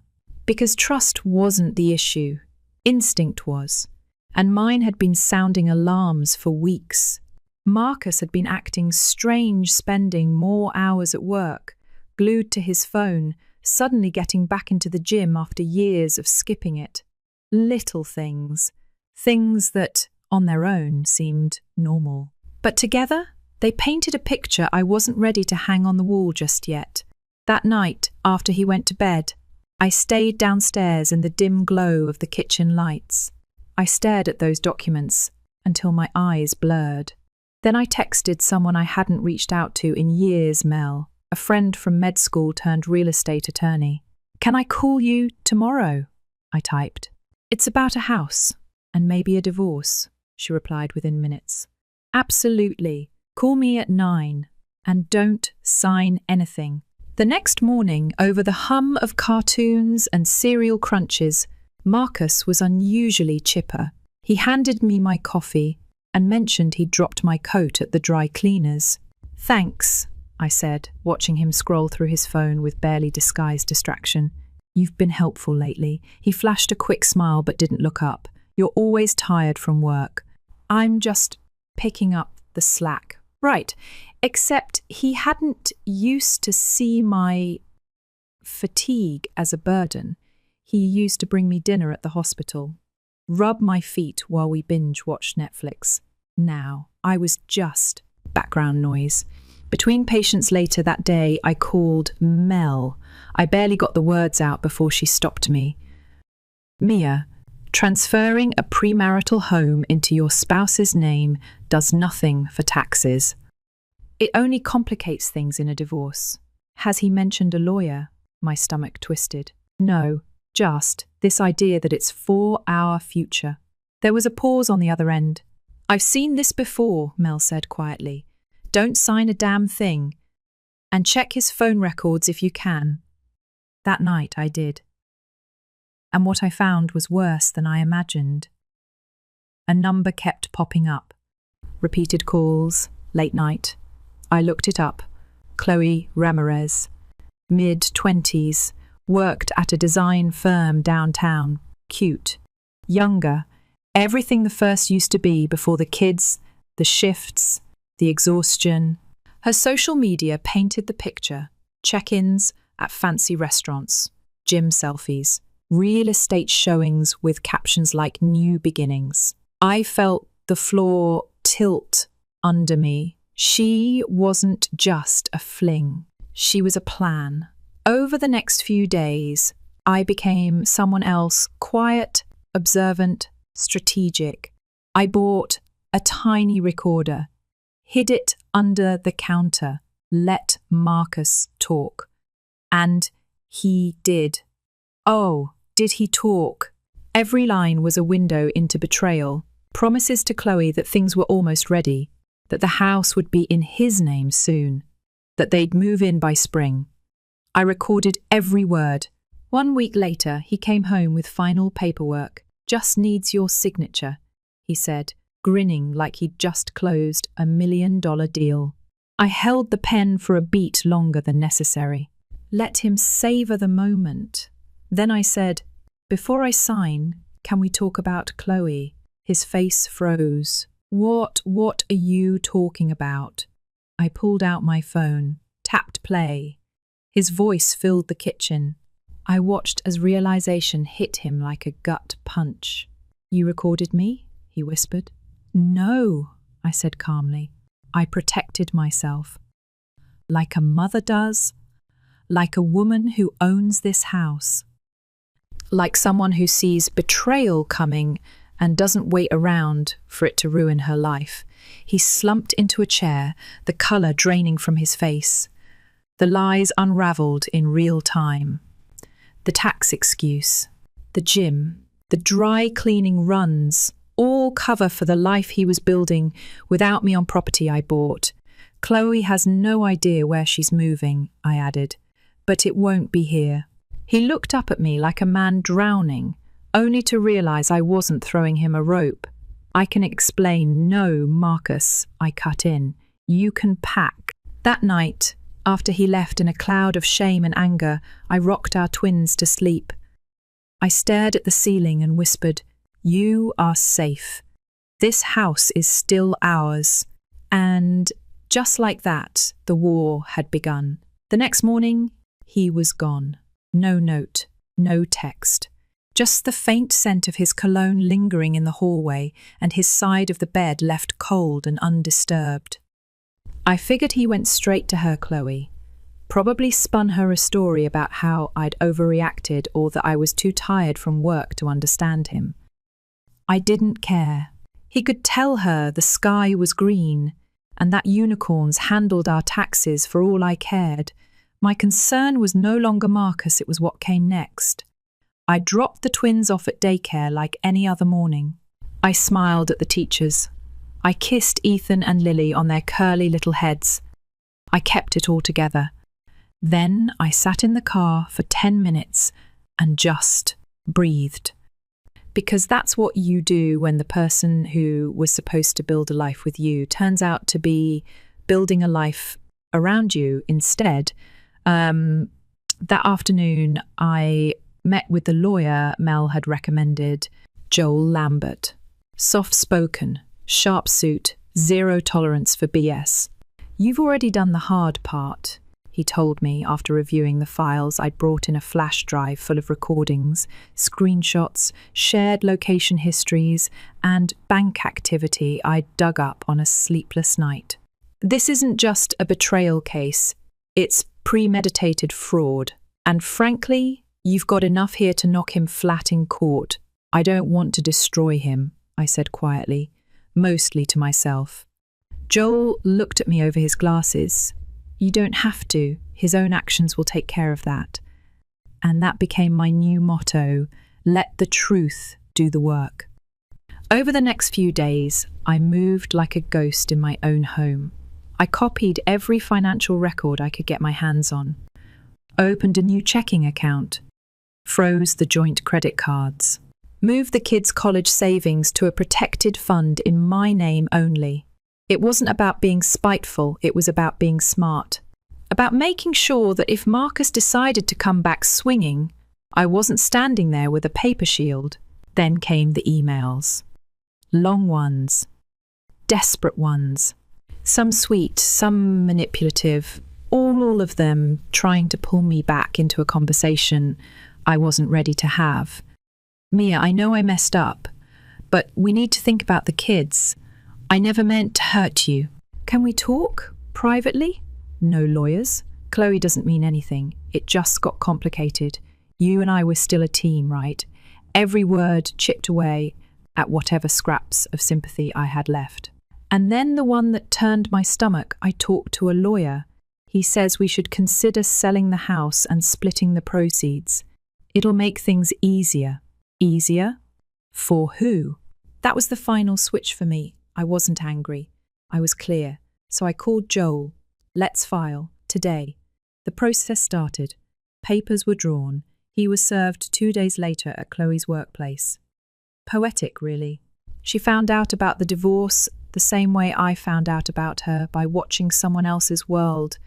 Because trust wasn't the issue. Instinct was. And mine had been sounding alarms for weeks. Marcus had been acting strange, spending more hours at work, glued to his phone, suddenly getting back into the gym after years of skipping it. Little things. Things that, on their own, seemed normal. But together, they painted a picture I wasn't ready to hang on the wall just yet. That night, after he went to bed, I stayed downstairs in the dim glow of the kitchen lights. I stared at those documents until my eyes blurred. Then I texted someone I hadn't reached out to in years, Mel, a friend from med school turned real estate attorney. "Can I call you tomorrow?" I typed. "It's about a house. And maybe a divorce," she replied within minutes. "Absolutely. Call me at 9. And don't sign anything." The next morning, over the hum of cartoons and cereal crunches, Marcus was unusually chipper. He handed me my coffee and mentioned he'd dropped my coat at the dry cleaners. "Thanks," I said, watching him scroll through his phone with barely disguised distraction. "You've been helpful lately." He flashed a quick smile but didn't look up. "You're always tired from work." "I'm just picking up the slack." Right, except he hadn't used to see my fatigue as a burden. He used to bring me dinner at the hospital, rub my feet while we binge-watched Netflix. Now, I was just background noise. Between patients later that day, I called Mel. I barely got the words out before she stopped me. "Mia, transferring a premarital home into your spouse's name does nothing for taxes. It only complicates things in a divorce." "Has he mentioned a lawyer?" My stomach twisted. "No, just this idea that it's for our future." There was a pause on the other end. "I've seen this before," Mel said quietly. "Don't sign a damn thing. And check his phone records if you can." That night I did. And what I found was worse than I imagined. A number kept popping up. Repeated calls, late night. I looked it up. Chloe Ramirez, mid-20s, worked at a design firm downtown. Cute. Younger. Everything the first used to be before the kids, the shifts, the exhaustion. Her social media painted the picture. Check-ins at fancy restaurants, gym selfies, real estate showings with captions like "New Beginnings." I felt the floor tilt under me. She wasn't just a fling. She was a plan. Over the next few days, I became someone else, quiet, observant, strategic. I bought a tiny recorder, hid it under the counter, let Marcus talk. And he did. Oh, did he talk? Every line was a window into betrayal, promises to Chloe that things were almost ready, that the house would be in his name soon, that they'd move in by spring. I recorded every word. 1 week later, he came home with final paperwork. "Just needs your signature," he said, grinning like he'd just closed a $1 million deal. I held the pen for a beat longer than necessary. Let him savor the moment. Then I said, "Before I sign, can we talk about Chloe?" His face froze. What are you talking about?" I pulled out my phone, tapped play. His voice filled the kitchen. I watched as realization hit him like a gut punch. "You recorded me?" he whispered. "No," I said calmly. I protected myself. Like a mother does, like a woman who owns this house. Like someone who sees betrayal coming and doesn't wait around for it to ruin her life. He slumped into a chair, the colour draining from his face. The lies unravelled in real time. The tax excuse, the gym, the dry cleaning runs, all cover for the life he was building without me on property I bought. "Chloe has no idea where she's moving," I added, "but it won't be here." He looked up at me like a man drowning, only to realise I wasn't throwing him a rope. "I can explain." "No, Marcus," I cut in. "You can pack." That night, after he left in a cloud of shame and anger, I rocked our twins to sleep. I stared at the ceiling and whispered, "You are safe. This house is still ours." And just like that, the war had begun. The next morning, he was gone. No note, no text. Just the faint scent of his cologne lingering in the hallway and his side of the bed left cold and undisturbed. I figured he went straight to her, Chloe. Probably spun her a story about how I'd overreacted or that I was too tired from work to understand him. I didn't care. He could tell her the sky was green and that unicorns handled our taxes for all I cared. My concern was no longer Marcus, it was what came next. I dropped the twins off at daycare like any other morning. I smiled at the teachers. I kissed Ethan and Lily on their curly little heads. I kept it all together. Then I sat in the car for 10 minutes and just breathed. Because that's what you do when the person who was supposed to build a life with you turns out to be building a life around you instead. That afternoon, I met with the lawyer Mel had recommended, Joel Lambert. Soft-spoken, sharp suit, zero tolerance for BS. "You've already done the hard part," he told me after reviewing the files I'd brought in a flash drive full of recordings, screenshots, shared location histories, and bank activity I'd dug up on a sleepless night. "This isn't just a betrayal case, it's premeditated fraud. And frankly, you've got enough here to knock him flat in court. I don't want to destroy him," I said quietly, mostly to myself. Joel looked at me over his glasses. "You don't have to. His own actions will take care of that." And that became my new motto, let the truth do the work. Over the next few days, I moved like a ghost in my own home. I copied every financial record I could get my hands on, opened a new checking account, froze the joint credit cards, moved the kids' college savings to a protected fund in my name only. It wasn't about being spiteful, it was about being smart. About making sure that if Marcus decided to come back swinging, I wasn't standing there with a paper shield. Then came the emails. Long ones. Desperate ones. Some sweet, some manipulative, all of them trying to pull me back into a conversation I wasn't ready to have. "Mia, I know I messed up, but we need to think about the kids. I never meant to hurt you. Can we talk privately? No lawyers. Chloe doesn't mean anything. It just got complicated. You and I were still a team, right?" Every word chipped away at whatever scraps of sympathy I had left. And then the one that turned my stomach, I talked to a lawyer. He says we should consider selling the house and splitting the proceeds. It'll make things easier. Easier? For who? That was the final switch for me. I wasn't angry. I was clear. So I called Joel. "Let's file. Today, the process started. Papers were drawn. He was served 2 days later at Chloe's workplace. Poetic, really. She found out about the divorce the same way I found out about her, by watching someone else's world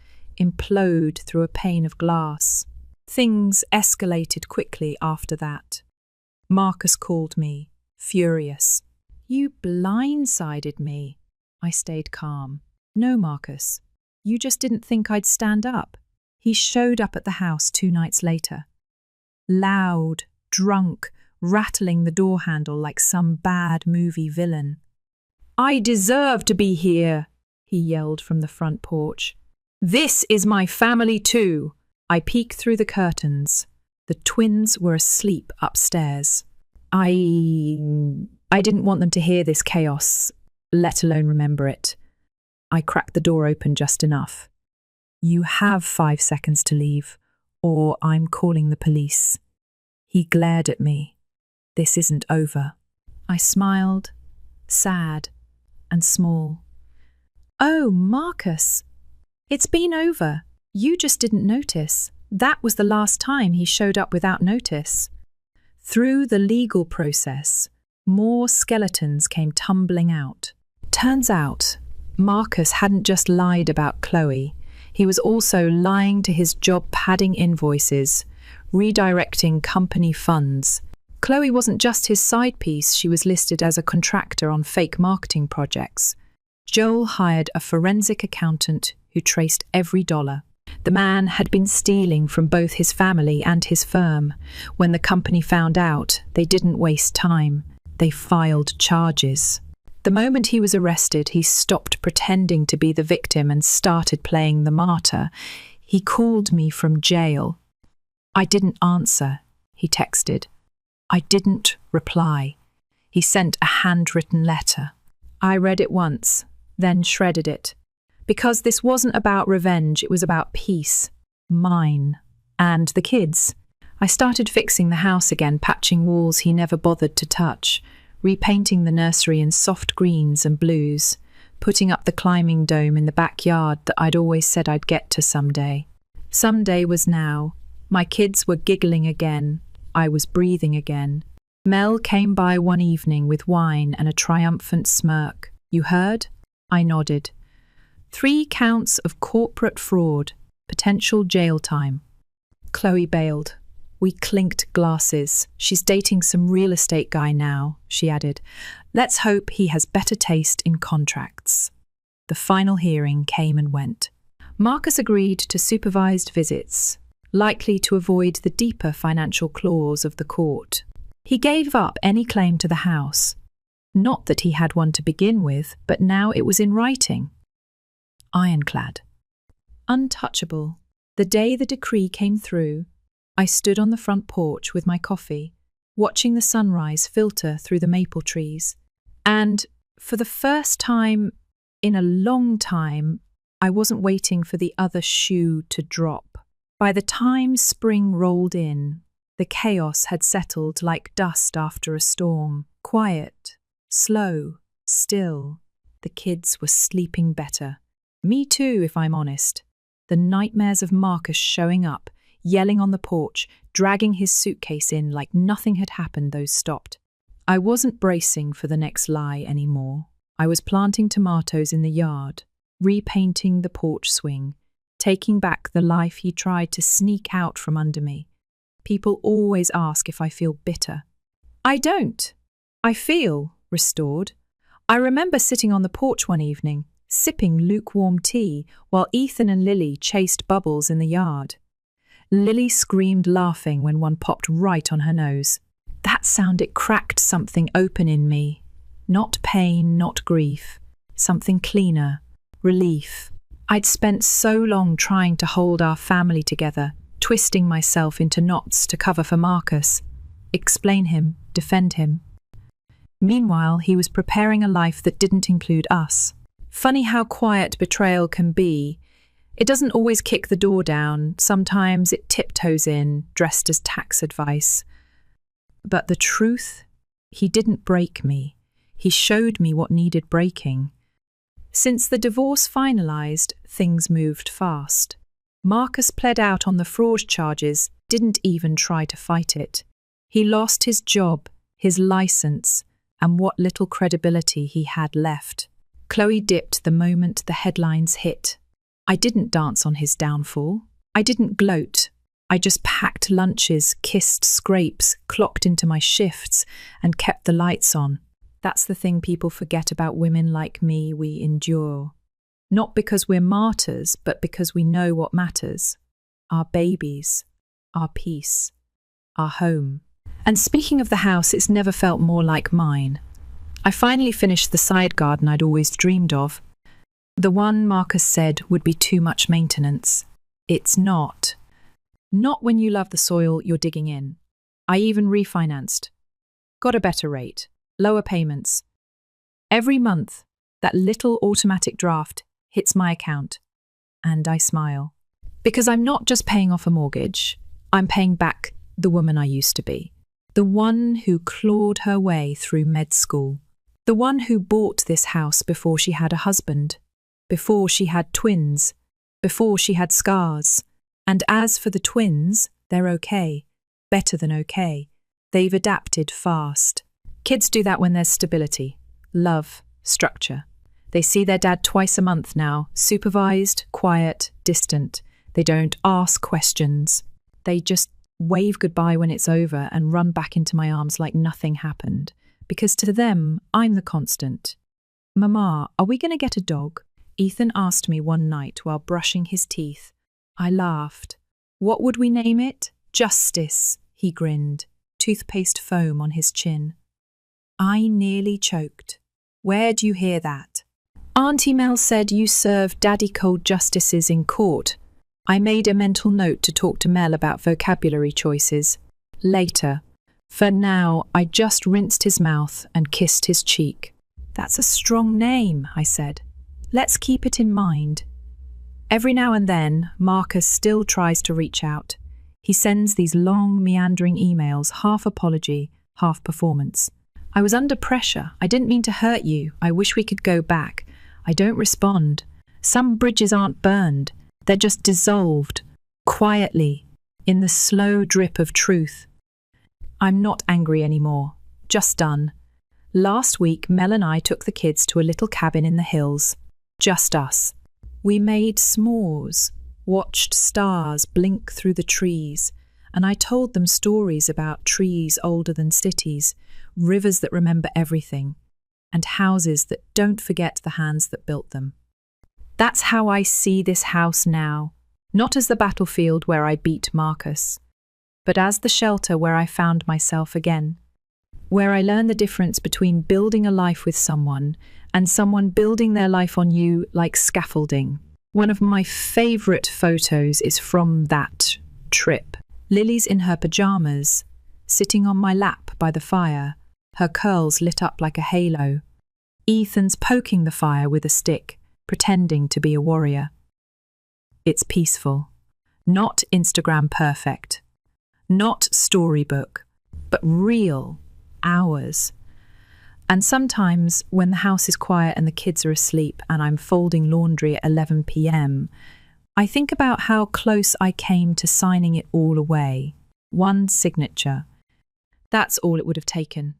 implode through a pane of glass. Things escalated quickly after that. Marcus called me, furious. "You blindsided me." I stayed calm. "No, Marcus. You just didn't think I'd stand up." He showed up at the house 2 nights later. Loud, drunk, rattling the door handle like some bad movie villain. "I deserve to be here," he yelled from the front porch. "This is my family too." I peeked through the curtains. The twins were asleep upstairs. I didn't want them to hear this chaos, let alone remember it. I cracked the door open just enough. "You have 5 seconds to leave, or I'm calling the police." He glared at me. "This isn't over." I smiled, sad and small. "Oh, Marcus, it's been over. You just didn't notice." That was the last time he showed up without notice. Through the legal process, more skeletons came tumbling out. Turns out, Marcus hadn't just lied about Chloe. He was also lying to his job padding invoices, redirecting company funds. Chloe wasn't just his side piece, she was listed as a contractor on fake marketing projects. Joel hired a forensic accountant who traced every dollar. The man had been stealing from both his family and his firm. When the company found out, they didn't waste time. They filed charges. The moment he was arrested, he stopped pretending to be the victim and started playing the martyr. He called me from jail. I didn't answer, he texted. I didn't reply. He sent a handwritten letter. I read it once, then shredded it. Because this wasn't about revenge, it was about peace. Mine. And the kids. I started fixing the house again, patching walls he never bothered to touch, repainting the nursery in soft greens and blues, putting up the climbing dome in the backyard that I'd always said I'd get to someday. Someday was now. My kids were giggling again. I was breathing again. Mel came by one evening with wine and a triumphant smirk. "You heard?" I nodded. 3 counts of corporate fraud, potential jail time. Chloe bailed. We clinked glasses. "She's dating some real estate guy now," she added. "Let's hope he has better taste in contracts." The final hearing came and went. Marcus agreed to supervised visits, likely to avoid the deeper financial clause of the court. He gave up any claim to the house. Not that he had one to begin with, but now it was in writing. Ironclad. Untouchable. The day the decree came through, I stood on the front porch with my coffee, watching the sunrise filter through the maple trees. And for the first time in a long time, I wasn't waiting for the other shoe to drop. By the time spring rolled in, the chaos had settled like dust after a storm. Quiet, slow, still. The kids were sleeping better. Me too, if I'm honest. The nightmares of Marcus showing up, yelling on the porch, dragging his suitcase in like nothing had happened, those stopped. I wasn't bracing for the next lie anymore. I was planting tomatoes in the yard, repainting the porch swing, taking back the life he tried to sneak out from under me. People always ask if I feel bitter. I don't. I feel restored. I remember sitting on the porch one evening, sipping lukewarm tea while Ethan and Lily chased bubbles in the yard. Lily screamed laughing when one popped right on her nose. That sound, it cracked something open in me. Not pain, not grief. Something cleaner. Relief. I'd spent so long trying to hold our family together, twisting myself into knots to cover for Marcus. Explain him, defend him. Meanwhile, he was preparing a life that didn't include us. Funny how quiet betrayal can be. It doesn't always kick the door down. Sometimes it tiptoes in, dressed as tax advice. But the truth, he didn't break me. He showed me what needed breaking. Since the divorce finalized, things moved fast. Marcus pled out on the fraud charges, didn't even try to fight it. He lost his job, his license, and what little credibility he had left. Chloe dipped the moment the headlines hit. I didn't dance on his downfall. I didn't gloat. I just packed lunches, kissed scrapes, clocked into my shifts, and kept the lights on. That's the thing people forget about women like me we endure. Not because we're martyrs, but because we know what matters. Our babies, our peace, our home. And speaking of the house, it's never felt more like mine. I finally finished the side garden I'd always dreamed of. The one Marcus said would be too much maintenance. It's not. Not when you love the soil you're digging in. I even refinanced. Got a better rate, lower payments. Every month, that little automatic draft hits my account, and I smile. Because I'm not just paying off a mortgage, I'm paying back the woman I used to be. The one who clawed her way through med school. The one who bought this house before she had a husband, before she had twins, before she had scars. And as for the twins, they're okay. Better than okay. They've adapted fast. Kids do that when there's stability, love, structure. They see their dad twice a month now, supervised, quiet, distant. They don't ask questions. They just wave goodbye when it's over and run back into my arms like nothing happened. Because to them, I'm the constant. Mama, are we going to get a dog? Ethan asked me one night while brushing his teeth. I laughed. What would we name it? Justice, he grinned, toothpaste foam on his chin. I nearly choked. Where'd you hear that? Auntie Mel said you serve daddy cold justices in court. I made a mental note to talk to Mel about vocabulary choices. Later. For now, I just rinsed his mouth and kissed his cheek. That's a strong name, I said. Let's keep it in mind. Every now and then, Marcus still tries to reach out. He sends these long, meandering emails, half apology, half performance. I was under pressure. I didn't mean to hurt you. I wish we could go back. I don't respond. Some bridges aren't burned. They're just dissolved, quietly, in the slow drip of truth. I'm not angry anymore. Just done. Last week, Mel and I took the kids to a little cabin in the hills. Just us. We made s'mores, watched stars blink through the trees, and I told them stories about trees older than cities, rivers that remember everything, and houses that don't forget the hands that built them. That's how I see this house now, not as the battlefield where I beat Marcus, but as the shelter where I found myself again, where I learned the difference between building a life with someone and someone building their life on you like scaffolding. One of my favourite photos is from that trip. Lily's in her pyjamas, sitting on my lap by the fire, her curls lit up like a halo. Ethan's poking the fire with a stick, pretending to be a warrior. It's peaceful. Not Instagram perfect. Not storybook, but real, ours. And sometimes when the house is quiet and the kids are asleep and I'm folding laundry at 11 p.m, I think about how close I came to signing it all away. One signature. That's all it would have taken.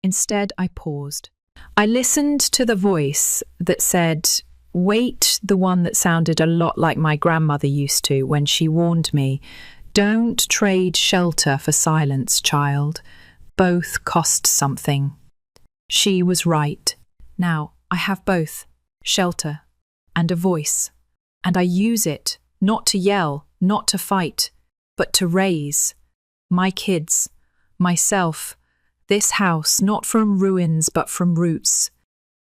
Instead, I paused. I listened to the voice that said, wait, the one that sounded a lot like my grandmother used to when she warned me, don't trade shelter for silence, child. Both cost something. She was right. Now, I have both, shelter and a voice, and I use it, not to yell, not to fight, but to raise my kids, myself, this house, not from ruins, but from roots,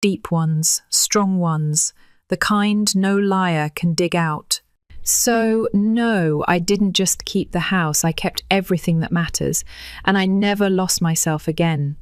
deep ones, strong ones, the kind no liar can dig out. So, no, I didn't just keep the house, I kept everything that matters, and I never lost myself again.